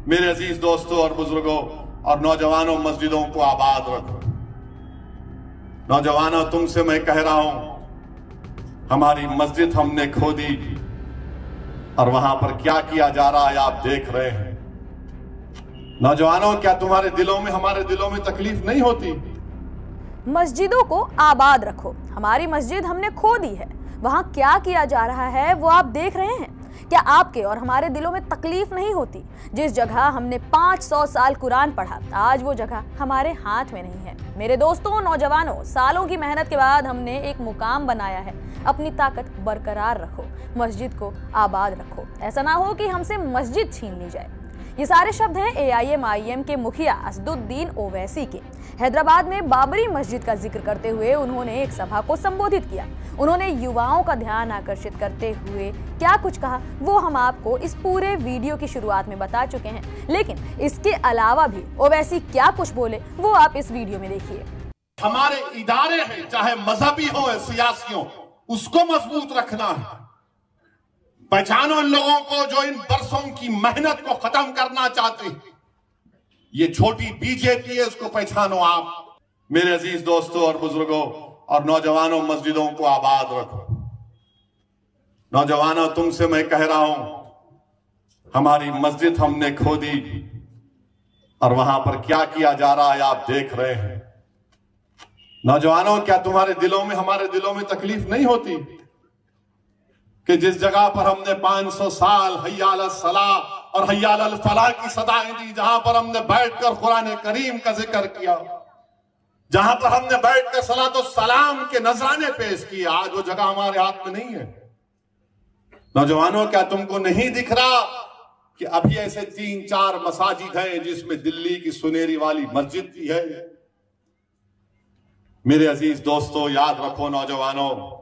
मेरे अजीज दोस्तों और बुजुर्गों और नौजवानों, मस्जिदों को आबाद रखो। नौजवानों, तुमसे मैं कह रहा हूं, हमारी मस्जिद हमने खो दी और वहां पर क्या किया जा रहा है आप देख रहे हैं। नौजवानों, क्या तुम्हारे दिलों में, हमारे दिलों में तकलीफ नहीं होती? मस्जिदों को आबाद रखो। हमारी मस्जिद हमने खो दी है, वहां क्या किया जा रहा है वो आप देख रहे हैं। क्या आपके और हमारे दिलों में तकलीफ नहीं होती? जिस जगह हमने 500 साल कुरान पढ़ा, आज वो जगह हमारे हाथ में नहीं है। मेरे दोस्तों, नौजवानों, सालों की मेहनत के बाद हमने एक मुकाम बनाया है। अपनी ताकत बरकरार रखो, मस्जिद को आबाद रखो। ऐसा ना हो कि हमसे मस्जिद छीन ली जाए। ये सारे शब्द हैं AIM के मुखिया असदुद्दीन ओवैसी के। हैदराबाद में बाबरी मस्जिद का जिक्र करते हुए उन्होंने एक सभा को संबोधित किया। उन्होंने युवाओं का ध्यान आकर्षित करते हुए क्या कुछ कहा वो हम आपको इस पूरे वीडियो की शुरुआत में बता चुके हैं, लेकिन इसके अलावा भी ओवैसी क्या कुछ बोले वो आप इस वीडियो में देखिए। हमारे इदारे हैं, चाहे मजहबी हो या सियासी हो, उसको मजबूत रखना है। पहचानो इन लोगों को जो इन बरसों की मेहनत को खत्म करना चाहते हैं। ये छोटी बीजेपी है, उसको पहचानो आप। मेरे अजीज दोस्तों और बुजुर्गों और नौजवानों, मस्जिदों को आबाद रखो। नौजवानों, तुमसे मैं कह रहा हूं, हमारी मस्जिद हमने खो दी और वहां पर क्या किया जा रहा है आप देख रहे हैं। नौजवानों, क्या तुम्हारे दिलों में, हमारे दिलों में तकलीफ नहीं होती कि जिस जगह पर हमने 500 साल हय्या अल सलाह और हय्या अल फलाह की सदाएं दी, जहां पर हमने बैठकर कुरान करीम का जिक्र किया, जहां पर हमने बैठकर सलातो सलाम के नजराने पेश किए, आज वो जगह हमारे हाथ में नहीं है। नौजवानों, क्या तुमको नहीं दिख रहा कि अभी ऐसे 3-4 मसाजिद हैं जिसमें दिल्ली की सुनेरी वाली मस्जिद भी है? मेरे अजीज दोस्तों, याद रखो नौजवानों,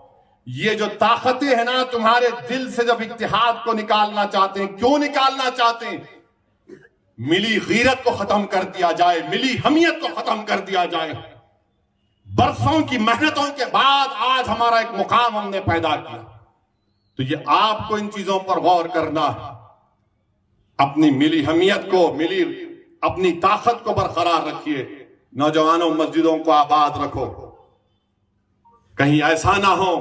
ये जो ताकतें हैं ना, तुम्हारे दिल से जब इत्तेहाद को निकालना चाहते हैं, क्यों निकालना चाहते हैं? मिली गीरत को खत्म कर दिया जाए, मिली हमियत को खत्म कर दिया जाए। बरसों की मेहनतों के बाद आज हमारा एक मुकाम हमने पैदा किया, तो ये आपको इन चीजों पर गौर करना है। अपनी मिली हमियत को, मिली अपनी ताकत को बरकरार रखिए। नौजवानों, मस्जिदों को आबाद रखो। कहीं ऐसा ना हो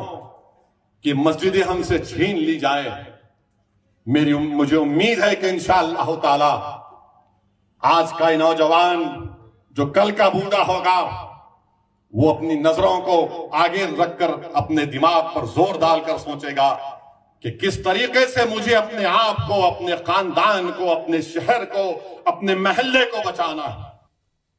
कि मस्जिदें हमसे छीन ली जाए। मुझे उम्मीद है कि इंशाअल्लाह ताला आज का ये नौजवान जो कल का बूढ़ा होगा, वो अपनी नजरों को आगे रखकर अपने दिमाग पर जोर डालकर सोचेगा कि किस तरीके से मुझे अपने आप को, अपने खानदान को, अपने शहर को, अपने महल्ले को बचाना है।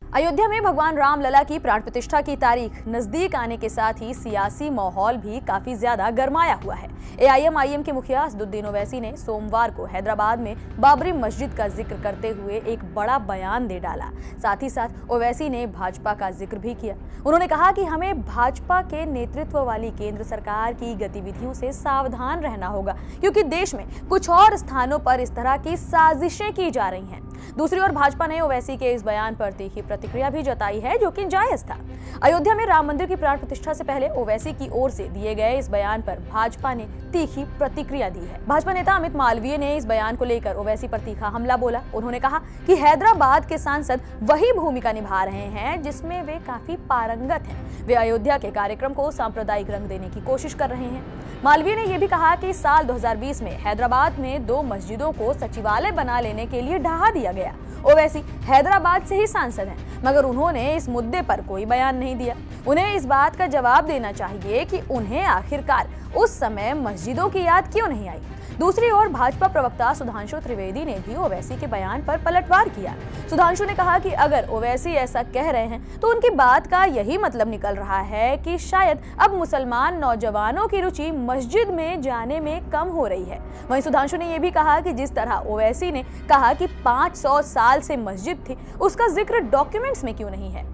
अयोध्या में भगवान राम लला की प्राण प्रतिष्ठा की तारीख नजदीक आने के साथ ही सियासी माहौल भी काफी ज्यादा गरमाया हुआ है। AIM के मुखिया असदुद्दीन ओवैसी ने सोमवार को हैदराबाद में बाबरी मस्जिद का जिक्र करते हुए एक बड़ा बयान दे डाला। साथ ही साथ ओवैसी ने भाजपा का जिक्र भी किया। उन्होंने कहा कि हमें भाजपा के नेतृत्व वाली केंद्र सरकार की गतिविधियों से सावधान रहना होगा, क्योंकि देश में कुछ और स्थानों पर इस तरह की साजिशें की जा रही हैं। दूसरी ओर भाजपा ने ओवैसी के इस बयान पर तीखी प्रतिक्रिया भी जताई है, जो कि जायज था। अयोध्या में राम मंदिर की प्राण प्रतिष्ठा से पहले ओवैसी की ओर से दिए गए इस बयान पर भाजपा ने तीखी प्रतिक्रिया दी है। भाजपा नेता अमित मालवीय ने इस बयान को लेकर ओवैसी पर तीखा हमला बोला। उन्होंने कहा कि हैदराबाद के सांसद वही भूमिका निभा रहे हैं जिसमें वे काफी पारंगत हैं। वे अयोध्या के कार्यक्रम को सांप्रदायिक रंग देने की कोशिश कर रहे हैं। मालवीय ने यह भी कहा कि साल 2020 में हैदराबाद में 2 मस्जिदों को सचिवालय बना लेने के लिए ढहा दिया गया। ओवैसी हैदराबाद से ही सांसद हैं, मगर उन्होंने इस मुद्दे पर कोई बयान नहीं दिया। उन्हें इस बात का जवाब देना चाहिए कि उन्हें आखिरकार उस समय मस्जिदों की याद क्यों नहीं आई। दूसरी ओर भाजपा प्रवक्ता सुधांशु त्रिवेदी ने भी ओवैसी के बयान पर पलटवार किया। सुधांशु ने कहा कि अगर ओवैसी ऐसा कह रहे हैं तो उनकी बात का यही मतलब निकल रहा है कि शायद अब मुसलमान नौजवानों की रुचि मस्जिद में जाने में कम हो रही है। वहीं सुधांशु ने यह भी कहा कि जिस तरह ओवैसी ने कहा कि 500 साल से मस्जिद थी, उसका जिक्र डॉक्यूमेंट्स में क्यों नहीं है।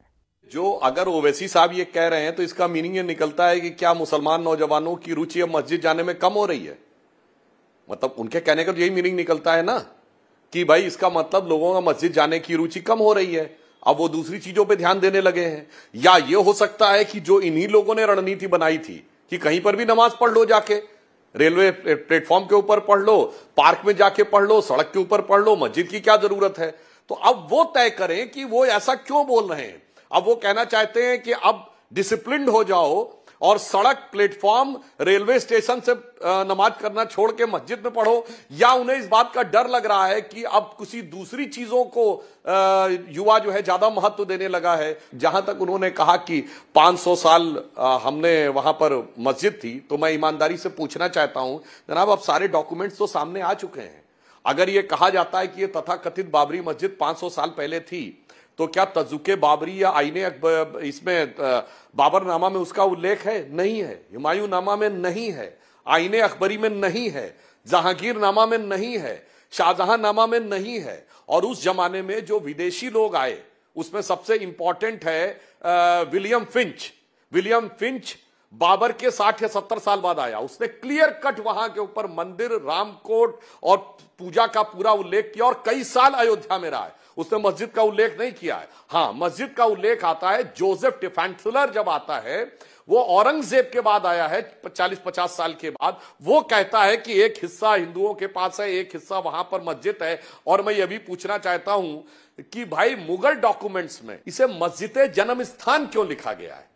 जो अगर ओवैसी साहब ये कह रहे हैं तो इसका मीनिंग ये निकलता है कि क्या मुसलमान नौजवानों की रुचि अब मस्जिद जाने में कम हो रही है। मतलब उनके कहने का तो यही मीनिंग निकलता है ना कि भाई इसका मतलब लोगों का मस्जिद जाने की रुचि कम हो रही है, अब वो दूसरी चीजों पे ध्यान देने लगे हैं। या ये हो सकता है कि जो इन्हीं लोगों ने रणनीति बनाई थी कि कहीं पर भी नमाज पढ़ लो जाके, रेलवे प्लेटफॉर्म के ऊपर पढ़ लो, पार्क में जाके पढ़ लो, सड़क के ऊपर पढ़ लो, मस्जिद की क्या जरूरत है? तो अब वो तय करें कि वो ऐसा क्यों बोल रहे हैं। अब वो कहना चाहते हैं कि अब डिसिप्लिन्ड हो जाओ और सड़क, प्लेटफॉर्म, रेलवे स्टेशन से नमाज करना छोड़ के मस्जिद में पढ़ो, या उन्हें इस बात का डर लग रहा है कि अब किसी दूसरी चीजों को युवा जो है ज्यादा महत्व देने लगा है। जहां तक उन्होंने कहा कि 500 साल हमने वहां पर मस्जिद थी, तो मैं ईमानदारी से पूछना चाहता हूं जनाब, अब सारे डॉक्यूमेंट्स तो सामने आ चुके हैं। अगर यह कहा जाता है कि यह तथाकथित बाबरी मस्जिद 500 साल पहले थी, तो क्या तजुके बाबरी या आईने अकबर, इसमें बाबरनामा में उसका उल्लेख है? नहीं है। हुमायूं नामा में नहीं है, आईने अकबरी में नहीं है, जहांगीर नामा में नहीं है, शाहजहां नामा में नहीं है। और उस जमाने में जो विदेशी लोग आए उसमें सबसे इंपॉर्टेंट है William Finch. William Finch Babar के 60 या 70 साल बाद आया। उसने क्लियर कट वहां के ऊपर मंदिर, रामकोट और पूजा का पूरा उल्लेख किया, और कई साल अयोध्या में रहा है। उसने मस्जिद का उल्लेख नहीं किया है। हां, मस्जिद का उल्लेख आता है जोसेफ टिफेंसलर जब आता है, वो औरंगजेब के बाद आया है 40-50 साल के बाद। वो कहता है कि एक हिस्सा हिंदुओं के पास है, एक हिस्सा वहां पर मस्जिद है। और मैं ये भी पूछना चाहता हूं कि भाई मुगल डॉक्यूमेंट्स में इसे मस्जिद जन्म स्थान क्यों लिखा गया है?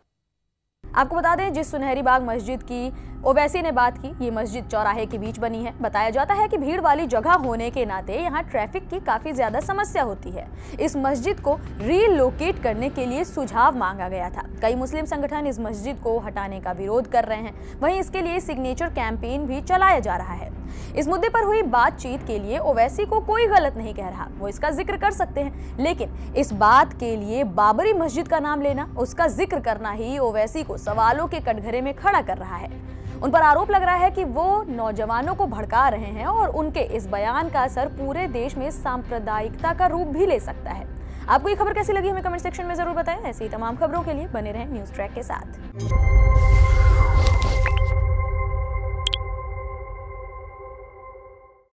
आपको बता दें, जिस सुनहरी बाग मस्जिद की ओवैसी ने बात की, ये मस्जिद चौराहे के बीच बनी है। बताया जाता है कि भीड़ वाली जगह होने के नाते यहाँ ट्रैफिक की काफी ज्यादा समस्या होती है। इस मस्जिद को रीलोकेट करने के लिए सुझाव मांगा गया था। कई मुस्लिम संगठन इस मस्जिद को हटाने का विरोध कर रहे हैं। वहीं इसके लिए सिग्नेचर कैंपेन भी चलाया जा रहा है। इस मुद्दे पर हुई बातचीत के लिए ओवैसी को कोई गलत नहीं कह रहा, वो इसका जिक्र कर सकते हैं, लेकिन इस बात के लिए बाबरी मस्जिद का नाम लेना, उसका जिक्र करना ही ओवैसी को सवालों के कटघरे में खड़ा कर रहा है। उन पर आरोप लग रहा है कि वो नौजवानों को भड़का रहे हैं और उनके इस बयान का असर पूरे देश में सांप्रदायिकता का रूप भी ले सकता है। आपको ये खबर कैसी लगी हमें कमेंट सेक्शन में जरूर बताएं। ऐसी तमाम खबरों के लिए बने रहें न्यूज़ ट्रैक के साथ।